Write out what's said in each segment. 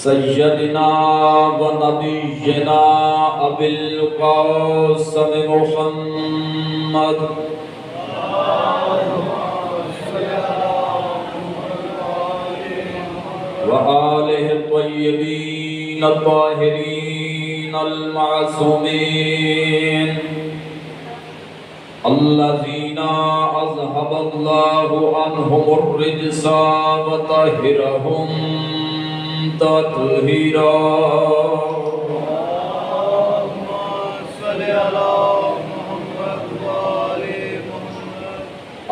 سیدنا و نبینا ابی القاسم محمد و آلہ الطیبین الطاہرین المعصومین الذین اذهب اللہ عنہم الرجس وطہرہم تطہیرا اللہم صلی علی محمد وآل محمد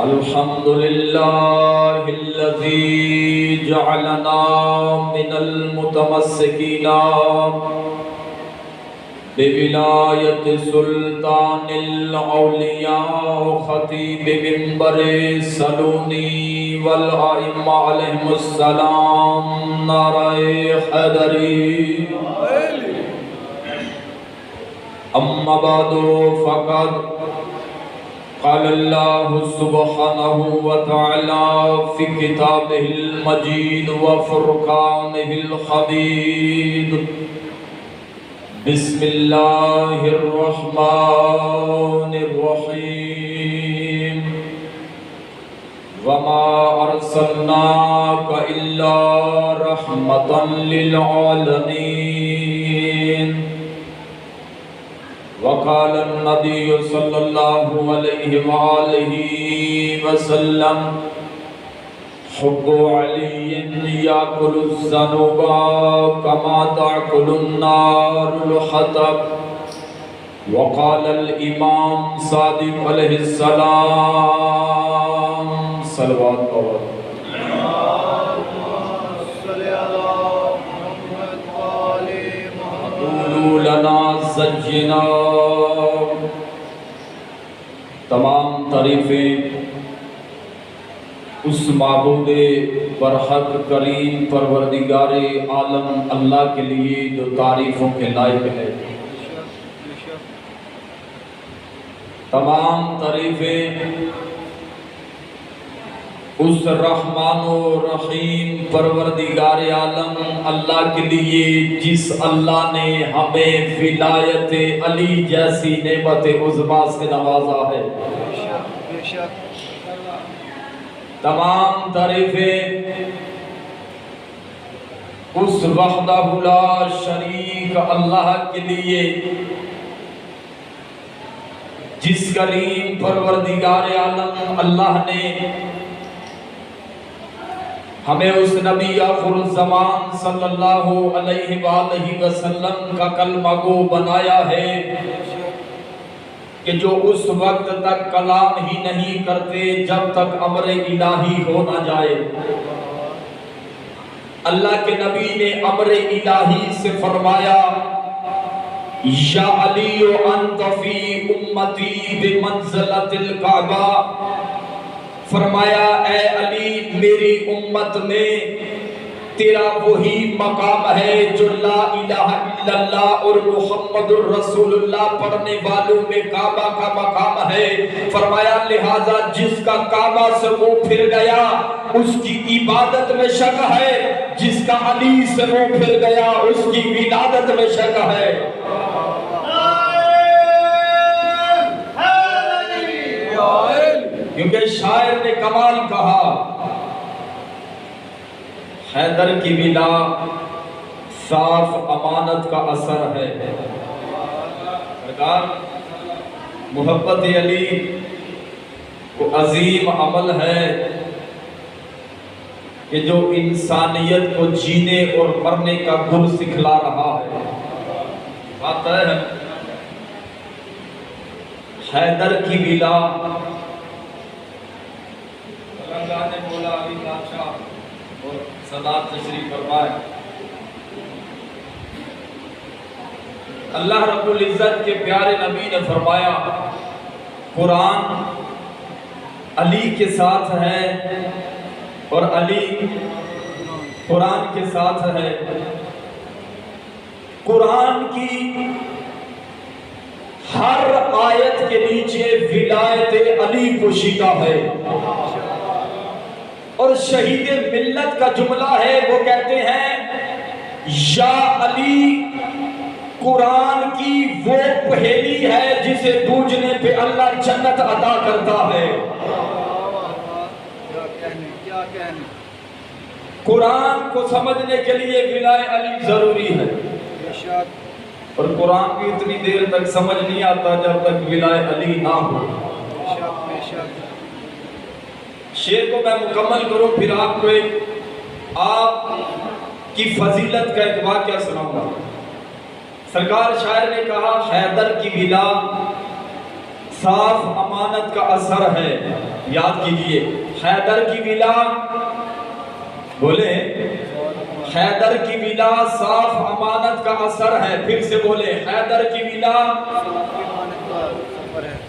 الحمدللہ الذی جعلنا من المتمسکین بولایت سلطان الاولیاء خطیب منبر سلونی والائمہ علیہم السلام نعرہ حیدری اما بعد فقد قال اللہ سبحانہ وتعالی فی کتابہ المجید وفرقانہ الحمید بسم اللہ الرحمن الرحیم وما ارسلناک الا رحمتا للعالمین وقال النبی صلی اللہ علیہ وآلہ وسلم حب علی یاکل الذنوب کما تاکل النار الحطب وقال الامام صادق علیہ السلام صلوات پڑھو قولوا لنا زجنا تمام تعریفیں اس معبود برحق کریم پروردگار عالم اللہ کے لیے جو تعریفوں کے لائق ہے، تمام تعریفیں اس رحمان و رحیم پروردگار عالم اللہ کے لیے جس اللہ نے ہمیں ولایت علی جیسی نعمت عظمیٰ سے نوازا ہے۔ تمام تعریفیں اس وحدہ لا شریک اللہ کے لیے جس کریم پروردگار عالم اللہ نے ہمیں اس نبی آخر الزمان صلی اللہ علیہ وآلہ وسلم کا کلمہ گو بنایا ہے کہ جو اس وقت تک کلام ہی نہیں کرتے جب تک امر الہی ہو نہ جائے۔ اللہ کے نبی نے امر الہی سے فرمایا یا علی انت فی امتی بمنزلۃ الکعبہ، فرمایا اے علی میری امت میں تیرا وہی مقام ہے جو لا الہ الا اللہ اور محمد الرسول اللہ پڑھنے والوں میں کعبہ کا مقام ہے۔ فرمایا لہذا جس کا کعبہ سے منہ پھر گیا اس کی عبادت میں شک ہے، جس کا علی سے منہ پھر گیا اس کی ولادت میں شک ہے۔ کیونکہ شاعر نے کمال کہا حیدر کی ولا صاف امانت کا اثر ہے۔ سرکار محبت علی کو عظیم عمل ہے کہ جو انسانیت کو جینے اور مرنے کا گل سکھلا رہا ہے۔ بات ہے حیدر کی ولا نے بولا علی بادشاہ اور صدات تشریف فرمائے۔ اللہ رب العزت کے پیارے نبی نے فرمایا قرآن علی کے ساتھ ہے اور علی قرآن کے ساتھ ہے۔ قرآن کی ہر آیت کے نیچے ولایت علی پوشیدہ ہے، اور شہید ملت کا جملہ ہے، وہ کہتے ہیں یا علی قرآن کی وہ پہیلی ہے جسے بوجھنے پہ اللہ جنت عطا کرتا ہے۔ قرآن کو سمجھنے کے لیے ولائے علی ضروری ہے، اور قرآن بھی اتنی دیر تک سمجھ نہیں آتا جب تک ولائے علی نہ ہو۔ شعر کو میں مکمل کروں پھر آپ کو آپ کی فضیلت کا ایک واقعہ سناؤں گا۔ سرکار شاعر نے کہا حیدر کی ولا صاف امانت کا اثر ہے۔ یاد کیجئے حیدر کی ولا، بولے حیدر کی ولا صاف امانت کا اثر ہے۔ پھر سے بولے حیدر کی ولا،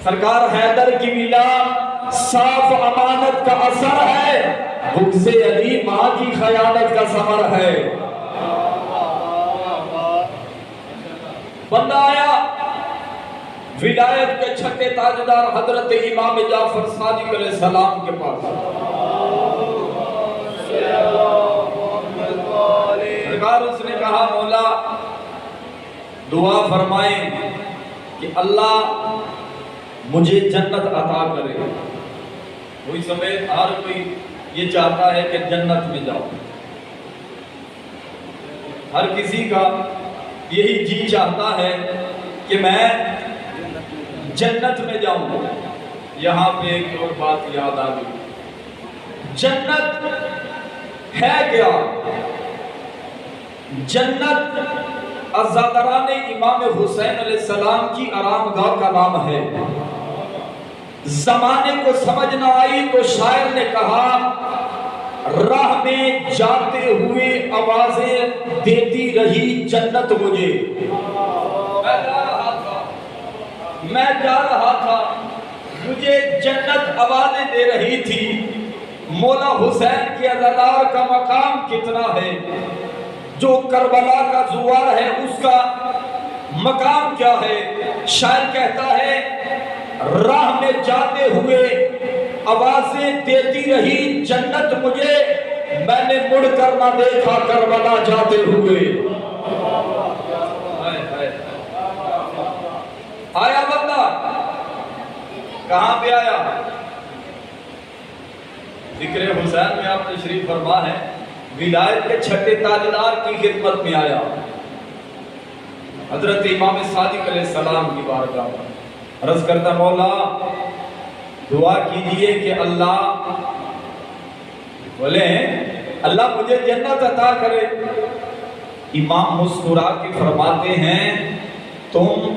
سرکار حیدر کی ولا صاف امانت کا اثر ہے، بغض علی ماں کی خیانت کا ثمر ہے۔ بندہ آیا ولایت کے چھٹے تاجدار حضرت امام جعفر صادق علیہ السلام کے پاس۔ سرکار اس نے کہا مولا دعا فرمائیں کہ اللہ مجھے جنت عطا کرے۔ کوئی سمجھ ہر کوئی یہ چاہتا ہے کہ جنت میں جاؤ، ہر کسی کا یہی جی چاہتا ہے کہ میں جنت میں جاؤں۔ یہاں پہ ایک اور بات یاد آ گئی، جنت ہے کیا؟ جنت عزاداران امام حسین علیہ السلام کی آرام گاہ کا نام ہے۔ زمانے کو سمجھ نہ آئی تو شاعر نے کہا راہ میں جاتے ہوئے آوازیں دیتی رہی جنت مجھے۔ میں جا رہا تھا مجھے جنت آوازیں دے رہی تھی۔ مولا حسین کے عزادار کا مقام کتنا ہے، جو کربلا کا زوار ہے اس کا مقام کیا ہے؟ شاعر کہتا ہے راہ میں جاتے ہوئے آوازیں دیتی رہی جنت مجھے، میں نے مڑ کر نہ دیکھا کربلا جاتے ہوئے۔ آیا بندہ کہاں پہ آیا؟ ذکر حسین میں آپ تشریف فرما ہے، ولایت کے چھٹے تاجدار کی خدمت میں آیا، حضرت امام صادق علیہ السلام کی بارگاہ میں عرض کرتا مولا دعا کیجئے کہ اللہ بولے اللہ مجھے جنت عطا کرے۔ امام مسکرا کے فرماتے ہیں تم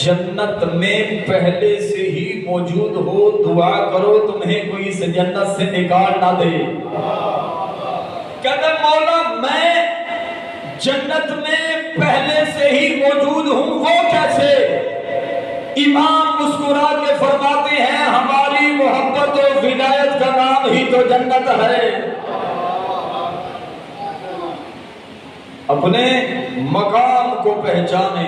جنت میں پہلے سے ہی موجود ہو، دعا کرو تمہیں کوئی اس جنت سے نکال نہ دے۔ کہتا مولا میں جنت میں پہلے سے ہی موجود ہوں، وہ کیسے؟ امام مسکرا کے فرماتے ہیں ہماری محبت و ولایت کا نام ہی تو جنت ہے۔ اپنے مقام کو پہچانے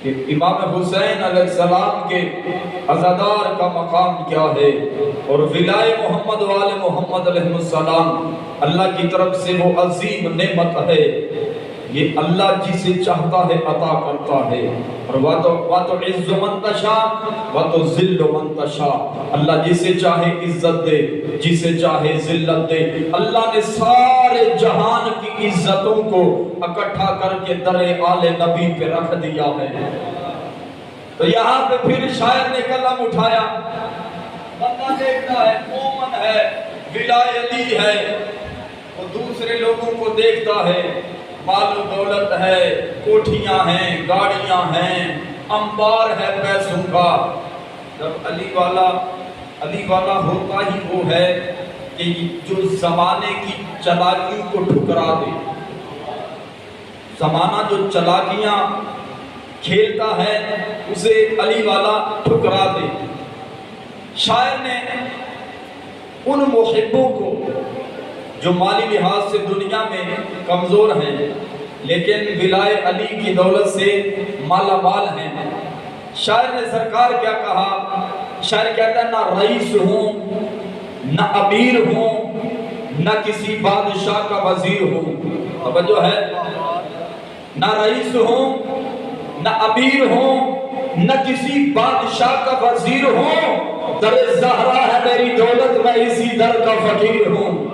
کہ امام حسین علیہ السلام کے عزادار کا مقام کیا ہے، اور ولائے محمد وآل محمد علیہ السلام اللہ کی طرف سے وہ عظیم نعمت ہے، یہ اللہ جسے چاہتا ہے عطا کرتا ہے، اور وَتُعِزُّ مَن تَشَاءُ وَتُذِلُّ مَن تَشَاءُ، اللہ جسے چاہے عزت دے جسے چاہے ذلت دے۔ اللہ نے سارے جہان کی عزتوں کو اکٹھا کر کے در آل نبی پہ رکھ دیا ہے۔ تو یہاں پہ پھر شاعر نے قلم اٹھایا، بندہ دیکھتا ہے مومن ہے، ولائے علی ہے، وہ دوسرے لوگوں کو دیکھتا ہے، مال و دولت ہے، کوٹھیاں ہیں، گاڑیاں ہیں، انبار ہے پیسوں کا۔ جب علی والا ہوتا ہی وہ ہے کہ جو زمانے کی چلاکیوں کو ٹھکرا دے۔ زمانہ جو چلاکیاں کھیلتا ہے اسے علی والا ٹھکرا دے۔ شاعر نے ان محبوں کو جو مالی لحاظ سے دنیا میں کمزور ہیں لیکن ولائے علی کی دولت سے مالا مال ہیں، شاعر نے سرکار کیا کہا؟ شاعر کہتا ہے نہ رئیس ہوں، نہ امیر ہوں، نہ کسی بادشاہ کا وزیر ہوں، توجہ ہے؟ نہ رئیس ہوں، نہ امیر ہوں، نہ کسی بادشاہ کا وزیر ہوں، در زہرا ہے میری دولت، میں اسی در کا فقیر ہوں۔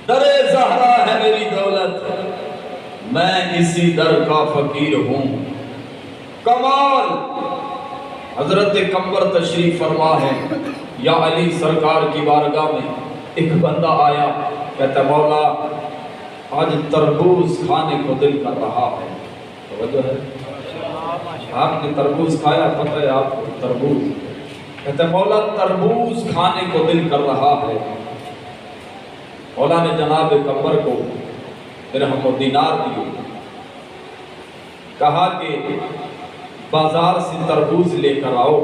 در زہرا ہے میری دولت، میں اسی در کا فقیر ہوں۔ کمال حضرت قمر تشریف فرما ہے، یا علی سرکار کی بارگاہ میں ایک بندہ آیا، کہتا مولا آج تربوز کھانے کو دل کر رہا ہے۔ توجہ ہے؟ آپ نے تربوز کھایا؟ پتہ ہے آپ کو تربوز؟ کہتا مولا تربوز کھانے کو دل کر رہا ہے۔ مولا نے جناب قمر کو درہم و دینار دیے، کہا کہ بازار سے تربوز لے کر آؤ۔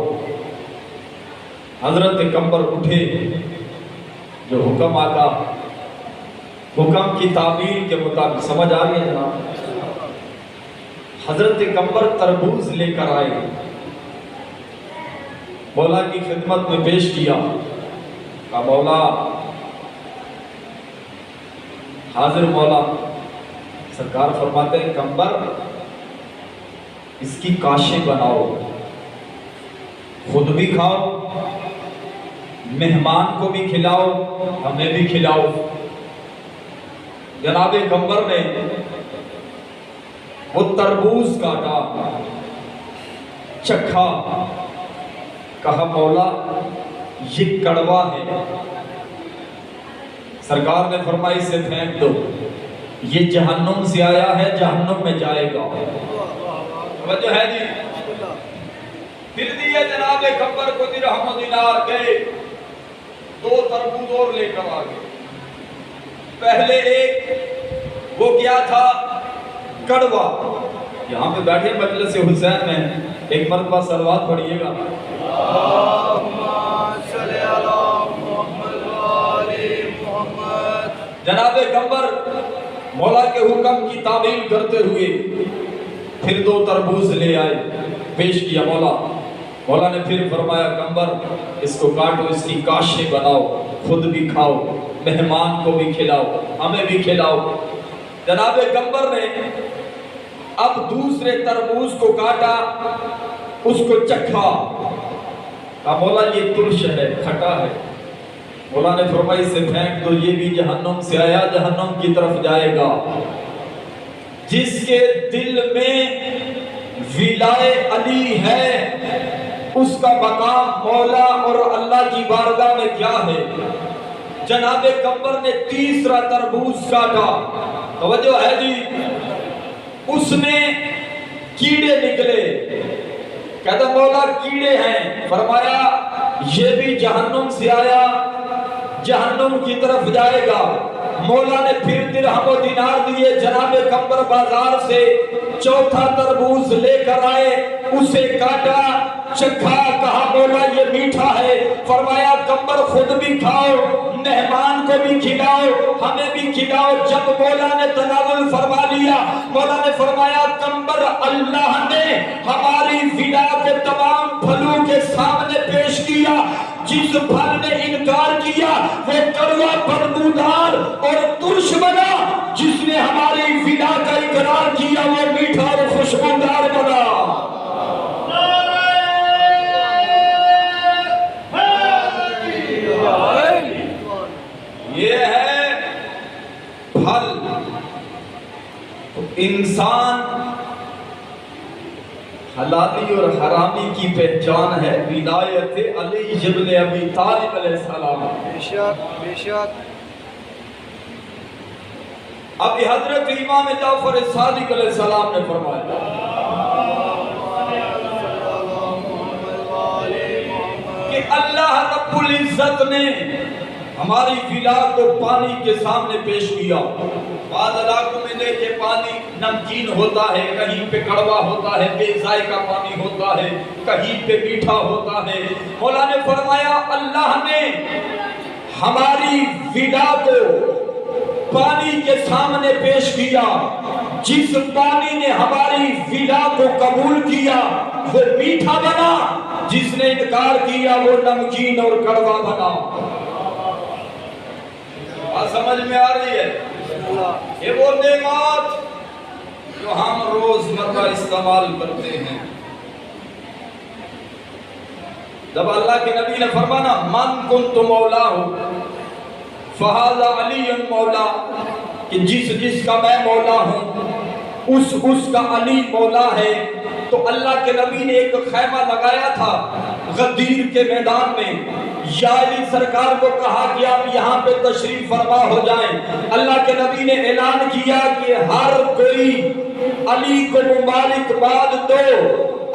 حضرت قمر اٹھے، جو حکم آتا، حکم کی تعبیر کے مطابق، سمجھ آ رہی ہے جناب؟ حضرت قمر تربوز لے کر آئے، مولا کی خدمت میں پیش کیا، کہا مولا حاضر مولا۔ سرکار فرماتے ہیں قمر اس کی کاشیں بناؤ، خود بھی کھاؤ، مہمان کو بھی کھلاؤ، ہمیں بھی کھلاؤ۔ جناب قمر نے وہ تربوز کاٹا، چکھا، کہا مولا یہ کڑوا ہے۔ سرکار نے فرمایا اسے پھینک دو، یہ جہنم سے آیا ہے، جہنم میں جائے گا۔ وجہ ہے جی؟ پھر دیے جناب قمر کو درہم و دینار، گئے 2 تربوز اور لے کر آ گئے۔ پہلے ایک وہ کیا تھا؟ کڑوا۔ یہاں پہ بیٹھے مجلس حسین میں ایک مرتبہ صلوات پڑھیے گا۔ جناب قمر مولا کے حکم کی تعمیل کرتے ہوئے پھر 2 تربوز لے آئے، پیش کیا مولا۔ مولا نے پھر فرمایا قمر اس کو کاٹو، اس کی کاشیں بناؤ، خود بھی کھاؤ، مہمان کو بھی کھلاؤ، ہمیں بھی کھلاؤ۔ جناب قمر نے اب دوسرے تربوز کو کاٹا، اس کو چکھا، کہا مولا یہ ترش ہے، کھٹا ہے۔ مولا نے فرمایا اسے پھینک دو، یہ بھی جہنم سے آیا، جہنم کی طرف جائے گا۔ جس کے دل میں ولائے علی ہے اس کا مقام مولا اور اللہ کی بارگاہ میں کیا ہے؟ جناب قمر نے تیسرا تربوز کاٹا، توجہ ہے جی؟ اس میں کیڑے نکلے، کہتا مولا کیڑے ہیں۔ فرمایا یہ بھی جہنم سے آیا، جہنم کی طرف جائے گا۔ مولا نے پھر درہم و دینار دیے، جناب قمر بازار سے چوتھا تربوز لے کر آئے، اسے کاٹا، چکھا، کہا مولا یہ میٹھا ہے۔ فرمایا قمر خود بھی کھاؤ، مہمان کو بھی کھلاؤ، ہمیں بھی کھلاؤ۔ جب مولا نے تناول فرما لیا، مولا نے فرمایا قمر اللہ نے ہماری ولا کے تمام پھلوں کے سامنے پیش کیا، جس پھل نے انکار کیا وہ کڑوا بدبودار اور ترش بنا، جس نے ہماری ولا کا اقرار کیا وہ میٹھا اور خوشبودار بنا۔ یہ ہے پھل۔ انسان حلالی اور حرامی کی پہچان ہے ولایت علی ابن ابی طالب علیہ السلام۔ بے شک بے شک۔ اب حضرت امام جعفر صادق علیہ السلام نے فرمایا کہ اللہ رب العزت نے ہماری ولا کو پانی کے سامنے پیش کیا۔ بعض علاقوں میں دیکھے پانی نمکین ہوتا ہے، کہیں پہ کڑوا ہوتا ہے، بے ذائقہ پانی ہوتا ہے، کہیں پہ میٹھا ہوتا ہے۔ مولا نے فرمایا اللہ نے ہماری ولا کو پانی کے سامنے پیش کیا، جس پانی نے ہماری ولا کو قبول کیا وہ میٹھا بنا، جس نے انکار کیا وہ نمکین اور کڑوا بنا۔ سمجھ میں آ رہی ہے؟ یہ وہ نعمات جو ہم روزمرہ استعمال کرتے ہیں. جب اللہ کے نبی نے فرمانا من کنت مولا فہذا علی مولا، کہ جس کا میں مولا ہوں اس کا علی مولا ہے، تو اللہ کے نبی نے ایک خیمہ لگایا تھا غدیر کے میدان میں. یا علی سرکار کو کہا کہ آپ یہاں پہ تشریف فرما ہو جائیں. اللہ کے نبی نے اعلان کیا کہ ہر کوئی علی کو مبارکباد دو.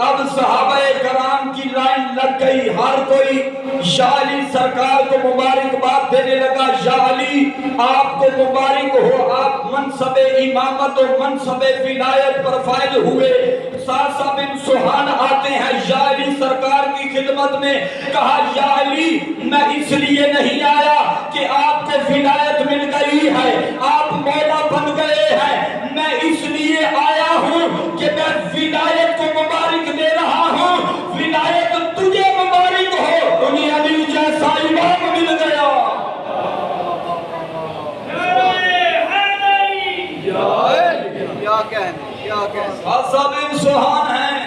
اب صحابہ کرام کی لائن لگ گئی، ہر کوئی یا علی سرکار کو مبارکباد دینے لگا. یا علی آپ کو مبارک ہو، آپ منصب امامت و منصب ولایت پر فائز ہوئے. ساسا بن سوہان آتے ہیں یا علی سرکار کی خدمت میں، کہا یا علی میں اس لیے نہیں آیا کہ آپ کو ولایت مل گئی ہے، آپ مولا بن گئے ہیں، میں اس لیے آیا ہوں کہ میں ولایت کو مبارک دے رہا ہوں. ولایت تجھے مبارک ہو، انہیں علی جیسا امام مل گیا. ساسا بن سوہان ہیں،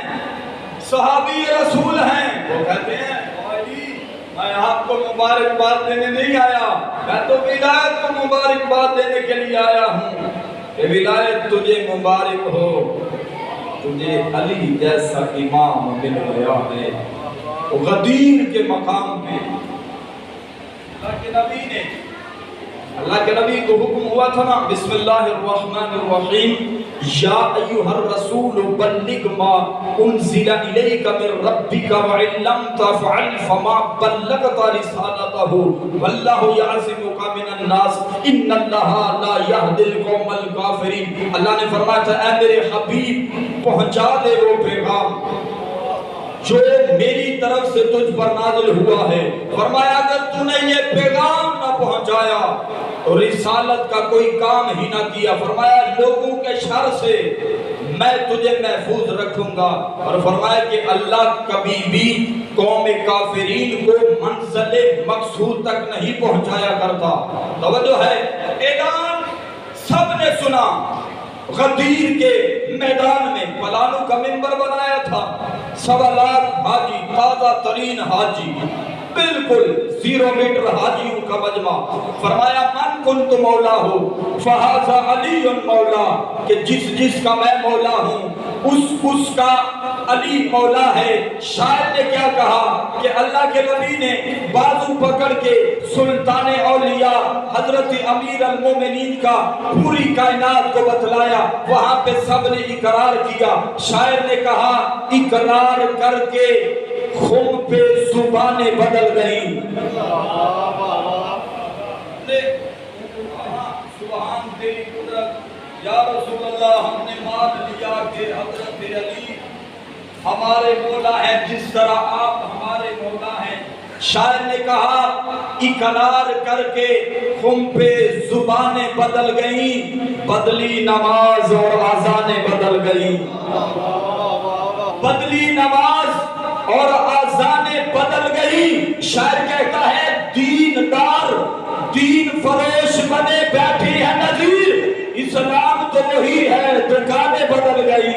صحابی رسول ہیں. وہ کہتے ہیں میں آپ کو مبارکباد دینے نہیں آیا، میں تو ولایت کو مبارکباد دینے کے لیے آیا ہوں کہ ولایت تجھے مبارک ہو، تجھے علی جیسا امام مل گیا ہے. غدیر کے مقام پہ اللہ کے نبی کو حکم ہوا تھا نا، بسم اللہ الرحمن الرحیم، یا ایھا الرسول بلغ ما انزل الیک من ربک وان لم تفعل فما بلغت رسالتہ واللہ یعصمک من الناس ان اللہ لا یہدی القوم الکافرین. اللہ نے فرمایا تھا اے میرے حبیب پہنچا دے وہ پیغام جو میری طرف سے تجھ پر نازل ہوا ہے. فرمایا اگر تو نے یہ پیغام نہ پہنچایا اور رسالت کا کوئی کام ہی نہ کیا، فرمایا لوگوں کے شر سے میں تجھے محفوظ رکھوں گا. اور فرمایا کہ اللہ کبھی بھی قوم کافرین کو منزل مقصود تک نہیں پہنچایا کرتا. توجہ ہے، اعلان سب نے سنا. غدیر کے میدان میں پلانو کا منبر بنایا تھا، 1.25 لاکھ حاجی، تازہ ترین حاجی، بالکل 0 میٹر حاجیوں کا مجمع. فرمایا من کنت مولا ہو فہذا علی مولا، کہ جس کا میں مولا ہوں اس کا علی مولا ہے. شاعر نے کیا کہا کہ اللہ کے نبی نے بازو پکڑ کے سلطان اولیاء حضرت امیر المومنین کا پوری کائنات کو بتلایا. وہاں پہ سب نے اقرار کیا. شاعر نے کہا اقرار کر کے خم پہ زبانیں بدل گئیں. سبحان تیری قدرت یا رسول اللہ، ہم نے مان لیا کہ حضرت علی ہمارے مولا ہے جس طرح آپ ہمارے مولا ہیں. شاعر نے کہا اقرار کر کے خم پہ زبانیں بدل گئیں، بدلی نماز اور اذانیں بدل گئیں. بدلی نماز اور اذانیں بدل گئی. شاعر کہتا ہے دیندار دین فروش بنے بیٹھے ہیں نذیر، اسلام تو وہی ہے، دکانیں بدل گئی.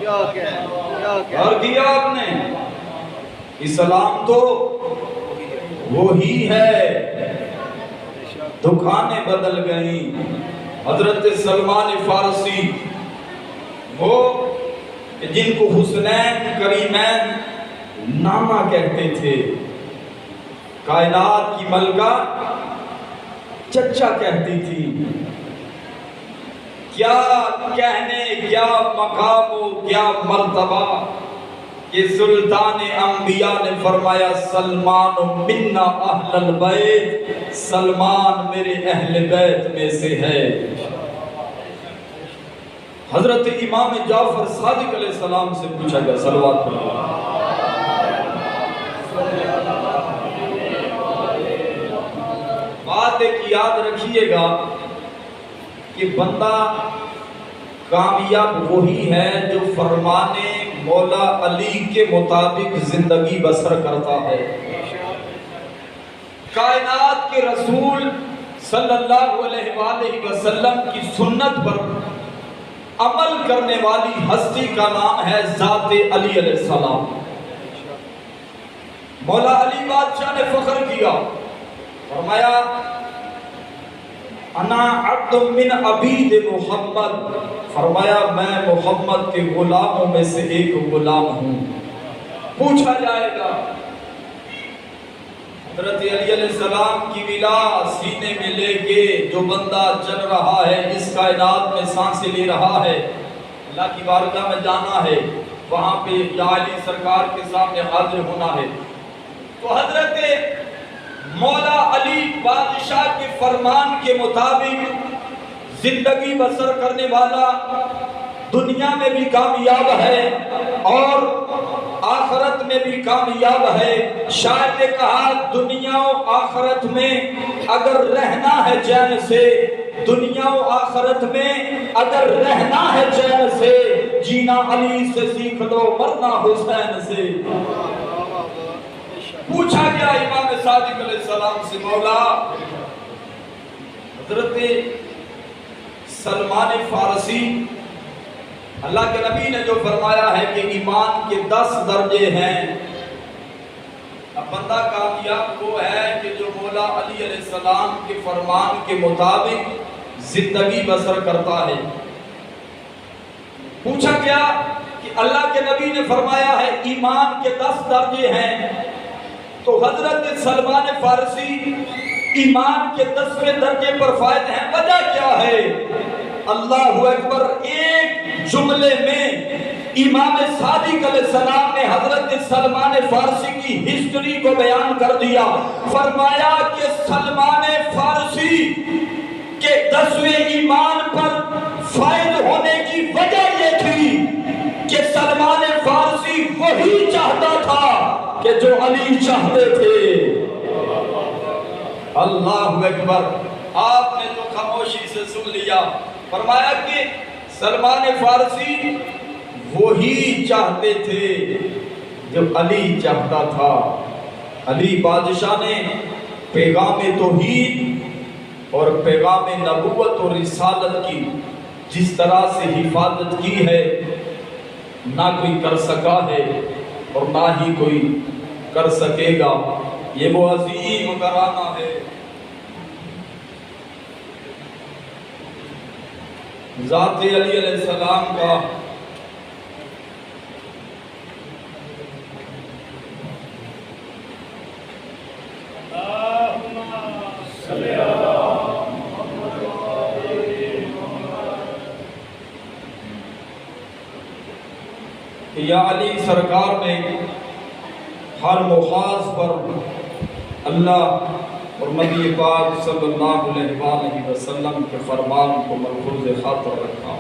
اور کیا آپ نے، اسلام تو وہی ہے، دکانیں بدل گئیں. حضرت سلمان فارسی، وہ جن کو حسنین کریمین نامہ کہتے تھے، کائنات کی ملکہ چچا کہتی تھی. کیا کہنے، کیا مقام و کیا مرتبہ کہ سلطان انبیاء نے فرمایا سلمان منا اہل البیت، سلمان میرے اہل بیت میں سے ہے. حضرت امام جعفر صادق علیہ السلام سے پوچھا گیا، صلوات پڑھو. بات ایک یاد رکھیے گا کہ بندہ کامیاب وہی ہے جو فرمان مولا علی کے مطابق زندگی بسر کرتا ہے. کائنات کے رسول صلی اللہ علیہ وآلہ وسلم کی سنت پر عمل کرنے والی ہستی کا نام ہے ذات علی علیہ السلام۔ مولا علی بادشاہ نے فخر کیا، فرمایا انا عبد من عبید محمد، فرمایا میں محمد کے غلاموں میں سے ایک غلام ہوں۔ پوچھا جائے گا حضرت علی علیہ السلام کی ولا سینے میں لے کے جو بندہ چل رہا ہے، اس کائنات میں سانسیں لے رہا ہے، اللہ کی بارگاہ میں جانا ہے، وہاں پہ یا علی سرکار کے سامنے حاضر ہونا ہے، تو حضرت مولا علی بادشاہ کے فرمان کے مطابق زندگی بسر کرنے والا دنیا میں بھی کامیاب ہے اور آخرت میں بھی کامیاب ہے۔ شاعر نے کہا دنیا و آخرت میں اگر رہنا ہے چین سے، دنیا و آخرت میں اگر رہنا ہے چین سے، جینا علی سے سیکھ لو مرنا حسین سے۔ پوچھا گیا امام صادق علیہ السلام سے، مولا حضرت سلمان فارسی، اللہ کے نبی نے جو فرمایا ہے کہ ایمان کے 10 درجے ہیں، اب بندہ کامیاب وہ ہے کہ جو مولا علی علیہ السلام کے فرمان کے مطابق زندگی بسر کرتا ہے۔ پوچھا گیا کہ اللہ کے نبی نے فرمایا ہے ایمان کے 10 درجے ہیں، تو حضرت سلمان فارسی ایمان کے 10ویں درجے پر فائد ہیں، وجہ کیا ہے؟ اللہ اکبر، ایک جملے میں امام صادق علیہ السلام نے حضرت سلمان فارسی کی ہسٹری کو بیان کر دیا۔ فرمایا کہ سلمان فارسی کے 10ویں ایمان پر فائد ہونے کی وجہ یہ تھی کہ سلمان فارسی وہی چاہتا تھا کہ جو علی چاہتے تھے۔ اللہ اکبر، آپ نے تو خاموشی سے سن لیا، فرمایا کہ سلمان فارسی وہی چاہتے تھے جو علی چاہتا تھا۔ علی بادشاہ نے پیغام توحید اور پیغام نبوت اور رسالت کی جس طرح سے حفاظت کی ہے، نہ کوئی کر سکا ہے اور نہ ہی کوئی کر سکے گا۔ یہ وہ عظیم گھرانہ ہے، ذات علی علیہ السلام کا۔ یا علی سرکار نے ہر محاذ پر اللہ اور نبی پاک صلی اللہ علیہ وآلہ وسلم کے فرمان کو ملحوظ خاطر رکھا۔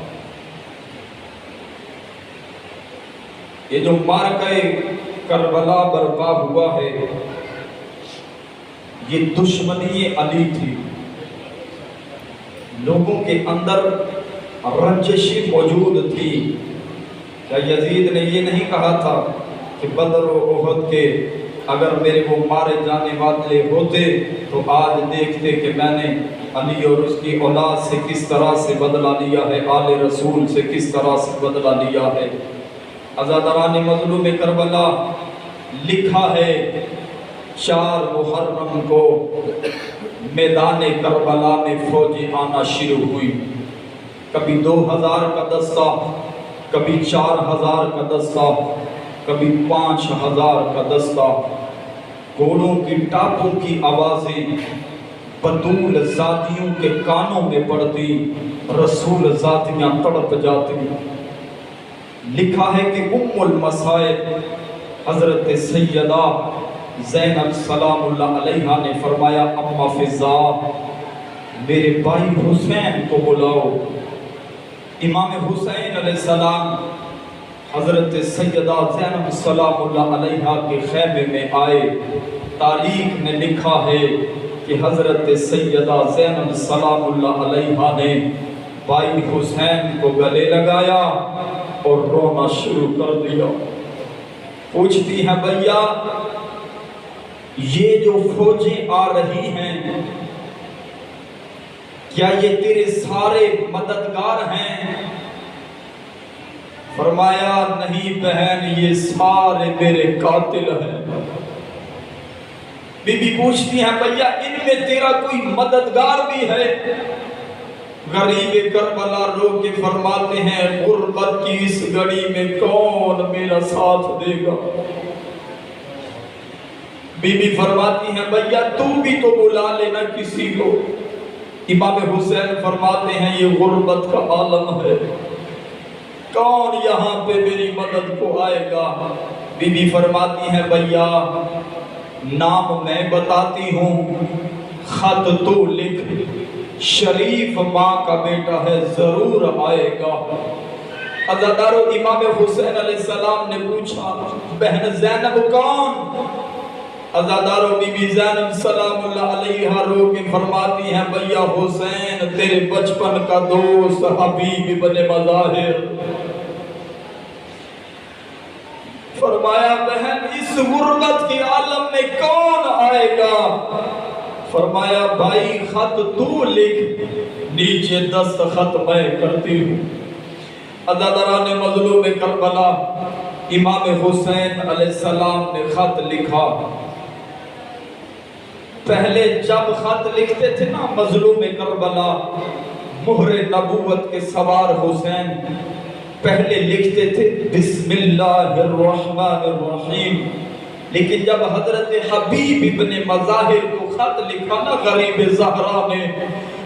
یہ جو معرکہ کربلا برپا ہوا ہے، یہ دشمنی علی تھی، لوگوں کے اندر رنجشی موجود تھی۔ کیا یزید نے یہ نہیں کہا تھا کہ بدر و احد کے اگر میرے وہ مارے جانے والے ہوتے تو آج دیکھتے کہ میں نے علی اور اس کی اولاد سے کس طرح سے بدلہ لیا ہے، آل رسول سے کس طرح سے بدلہ لیا ہے۔ عزاداران مظلوم کربلا لکھا ہے 4 محرم کو میدان کربلا میں فوجیں آنا شروع ہوئی، کبھی 2000 کا دستہ، کبھی 4000 کا دستہ، کبھی 5000 کا دستہ۔ گھوڑوں کی ٹاپوں کی آوازیں بطول ذاتیوں کے کانوں میں پڑتی، رسول ذاتیاں تڑپ جاتی۔ لکھا ہے کہ ام المصائب حضرت سیدہ زینب سلام اللہ علیہا نے فرمایا اما فضا، میرے بھائی حسین کو بلاؤ۔ امام حسین علیہ السلام حضرت سیدہ زینب سلام اللہ علیہا کے خیمے میں آئے۔ تاریخ میں لکھا ہے کہ حضرت سیدہ زینب سلام اللہ علیہا نے بھائی حسین کو گلے لگایا اور رونا شروع کر دیا۔ پوچھتی ہیں بھیا یہ جو فوجیں آ رہی ہیں کیا یہ تیرے سارے مددگار ہیں؟ فرمایا نہیں بہن، یہ سارے میرے قاتل ہیں۔ بی بی پوچھتی ہیں بھیا ان میں تیرا کوئی مددگار بھی ہے؟ غریب کربلا رو کے فرماتے ہیں غربت کی اس گھڑی میں کون میرا ساتھ دے گا؟ بی بی فرماتی ہیں بھیا تو بھی تو بلا لینا کسی کو۔ امام حسین فرماتے ہیں یہ غربت کا عالم ہے، کون یہاں پہ میری مدد کو آئے گا؟ بی بی فرماتی ہیں بھیا نام میں بتاتی ہوں، خط تو لکھ، شریف ماں کا بیٹا ہے ضرور آئے گا۔ عزادارو امام حسین علیہ السلام نے پوچھا بہن زینب کون؟ عزادارو بی بی زینب سلام اللہ علیہا رو کے فرماتی ہیں بھیا حسین تیرے بچپن کا دوست حبیب ابن مظاہر۔ فرمایا بہن اس غربت کے عالم میں کون آئے گا؟ فرمایا بھائی خط تو لکھ، نیچے دستخط میں کرتی ہوں۔ عزاداران مظلوم کربلا امام حسین علیہ السلام نے خط لکھا۔ پہلے جب خط لکھتے تھے نا مظلوم کربلا مہر نبوت کے سوار حسین، پہلے لکھتے تھے بسم اللہ الرحمن الرحیم، لیکن جب حضرت حبیب ابن مظاہر کو خط لکھا نا غریب زہرا نے،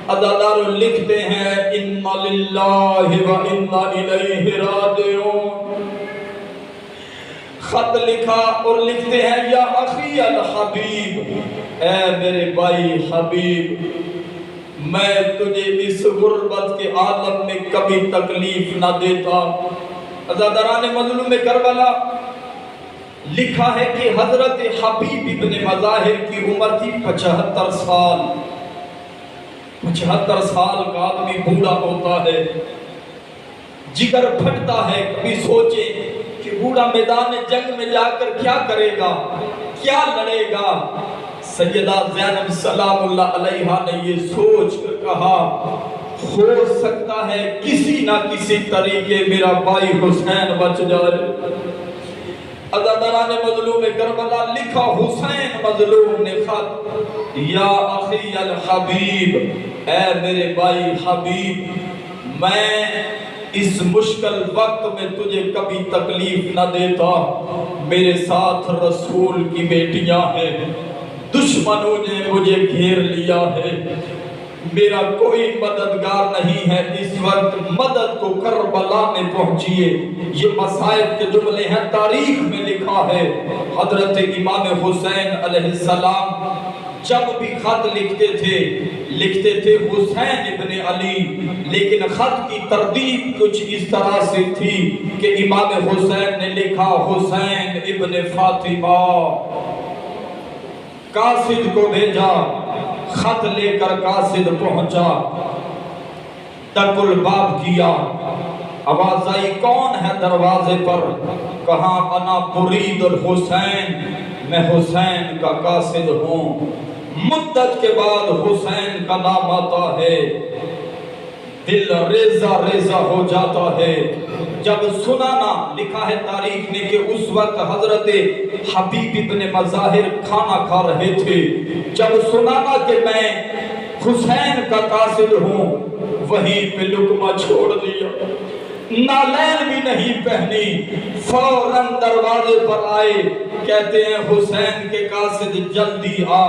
عزادارو لکھتے ہیں اِنَّ لِلَّهِ وَإِنَّ إِلَيْهِ رَاجِعُونَ۔ خط لکھا اور لکھتے ہیں یا اخی الحبیب، اے میرے بھائی حبیب، میں تجھے اس غربت کے عالم میں کبھی تکلیف نہ دیتا۔ عزاداران مظلوم کربلا لکھا ہے کہ حضرت حبیب ابن مظاہر کی عمر تھی 75 سال۔ 75 سال کا آدمی بوڑھا ہوتا ہے، جگر پھٹتا ہے۔ کبھی سوچے کہ بوڑھا میدان جنگ میں جا کر کیا کرے گا، کیا لڑے گا؟ سیدہ زینب سلام اللہ علیہا نے یہ سوچ کر کہا ہو سکتا ہے کسی نہ کسی طریقے میرا بھائی حسین بچ جائے۔ عزاداران مظلوم کربلا لکھا حسین مظلوم نے خط یا اخی الحبیب، اے میرے بھائی حبیب، میں اس مشکل وقت میں تجھے کبھی تکلیف نہ دیتا۔ میرے ساتھ رسول کی بیٹیاں ہیں، دشمنوں نے مجھے گھیر لیا ہے، میرا کوئی مددگار نہیں ہے، اس وقت مدد کو کربلا میں پہنچیے۔ یہ مصائب کے جملے ہیں، تاریخ میں لکھا ہے حضرت امام حسین علیہ السلام جب بھی خط لکھتے تھے حسین ابن علی، لیکن خط کی ترتیب کچھ اس طرح سے تھی کہ امام حسین نے لکھا حسین ابن فاطمہ، قاصد کو بھیجا، خط لے کر قاصد پہنچا، ٹک الباب کیا، آواز آئی کون ہے دروازے پر؟ کہا انا برید الحسین، میں حسین کا قاصد ہوں۔ مدت کے بعد حسین کا نام آتا ہے، دل ریزہ ریزہ ہو جاتا ہے۔ جب سنانا لکھا ہے تاریخ نے کہ اس وقت حضرت حبیب ابن مظاہر کھانا کھا رہے تھے، جب سنانا کہ میں حسین کا قاصد ہوں، وہیں پہ لقمہ چھوڑ دیا، نالین بھی نہیں پہنی، فوراً دروازے پر آئے، کہتے ہیں حسین کے قاصد جلدی آ،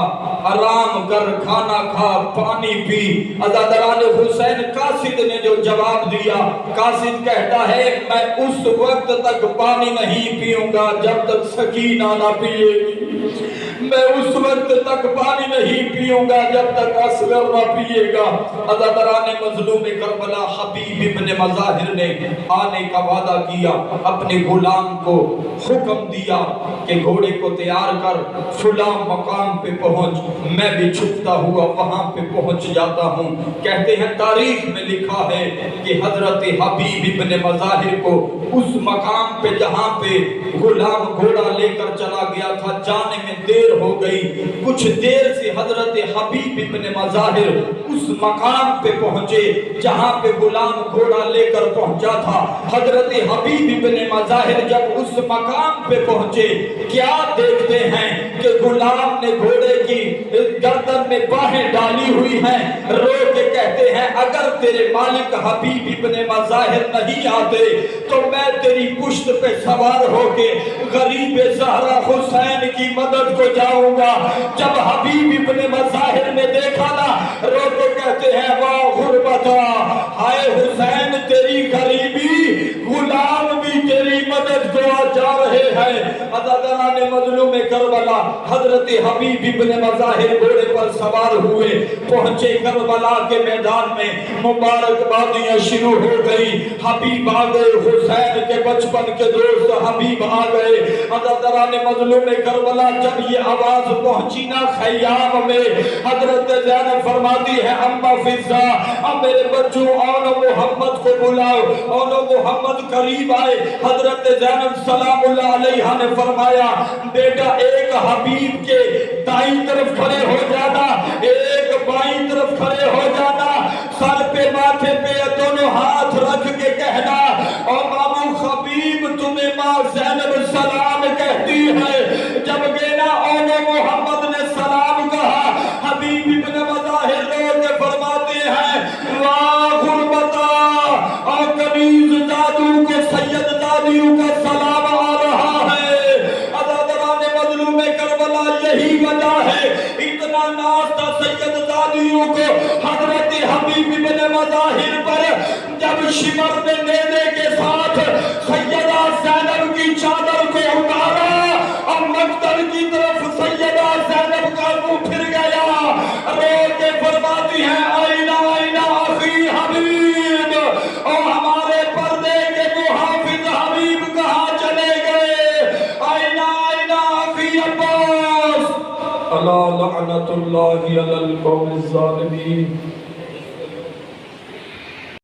آرام کر، کھانا کھا، پانی پی۔ عزاداران حسین قاصد نے جو جواب دیا، قاصد کہتا ہے میں اس وقت تک پانی نہیں پیوں گا جب تک سکینہ نہ پیے گی، میں اس وقت تک پانی نہیں پیوں گا جب تک اصغر نہ پیے گا۔ عزاداران مظلوم کربلا حبیب ابن مظاہر نے آنے کا وعدہ کیا، اپنے غلام کو حکم دیا کہ گھوڑے کو تیار کر، فلاں مقام پہ پہنچ، میں بھی چھپتا ہوا وہاں پہ پہنچ جاتا ہوں۔ کہتے ہیں تاریخ میں لکھا ہے کہ حضرت حبیب ابن مظاہر کو اس مقام پہ جہاں پہ غلام گھوڑا لے کر چلا گیا تھا، جانے میں دیر ہو گئی. کچھ دیر سے حضرت حبیب ابن مظاہر اس مقام پہ پہنچے جہاں پہ غلام گھوڑا لے کر پہنچا تھا. حضرت حبیب ابن مظاہر جب اس مقام پہ پہنچے کیا دیکھتے ہیں کہ غلام نے گھوڑے کی گردن میں باہیں ڈالی ہوئی ہیں. رو کے کہتے ہیں اگر تیرے مالک حبیب ابن مظاہر نہیں آتے تو میں تیری پشت پہ سوار ہو کے غریب زہرا حسین کی مدد کو جاؤں گا. جب حبیب ابن مظاہر نے دیکھا نا رو کے کہتے ہیں واہ غربتا، ہائے حسین تیری غریبی، غلام بھی تیری مدد کو جا رہے ہیں. عزیزان مظلوم کربلا حضرت حبیب ابن مظاہر گھوڑے پر سوار ہوئے، پہنچے کربلا کے میدان میں. مبارکبادیاں شروع ہو گئی. حبیب آ گئے، حسین کے بچپن کے دوست حبیب آ گئے. عزیزان مظلوم کربلا جب یہ آواز پہنچی نا خیام میں، حضرت زینب فرماتی ہے اما فضا، اب میرے بچوں آنو محمد کو بلاؤ. آنو محمد قریب آئے. حضرت زینب سلام اللہ علیہ نے فرمایا بیٹا ایک حبیب کے دائیں طرف کھڑے ہو جانا، ایک بائیں طرف کھڑے ہو جانا، سر پہ ماتھے پہ دونوں ہاتھ رکھ کے کہنا اور مامو حبیب تمہیں ماں زینب سلام کہتی ہے. جب گینا آنو محمد نے سلام کہا، حبیب ابن مظاہر رو کے فرماتے ہیں واہ غربتا، اور کنیز دادو کو سید دادیوں کا سلام آ رہا ہے. عزیزان مظلوم کربلا یہی وجہ ہے اتنا ناز تھا سید دادیوں کو حضرت حبیب ابن مظاہر پر. جب شمر نے نیزے کے ساتھ سیدہ زینب کی چادر کو اتارا اور مقتل کی طرف سیدہ زینب کا منہ پھر گیا، رو کے فرماتی ہیں آئینہ آئینہ اخی حبیب، اور ہمارے پردے کے محافظ حبیب کہاں چلے گئے؟ آئینہ آئینہ اخی عباس. اللہ لعنت اللہ علی القوم الظالمین.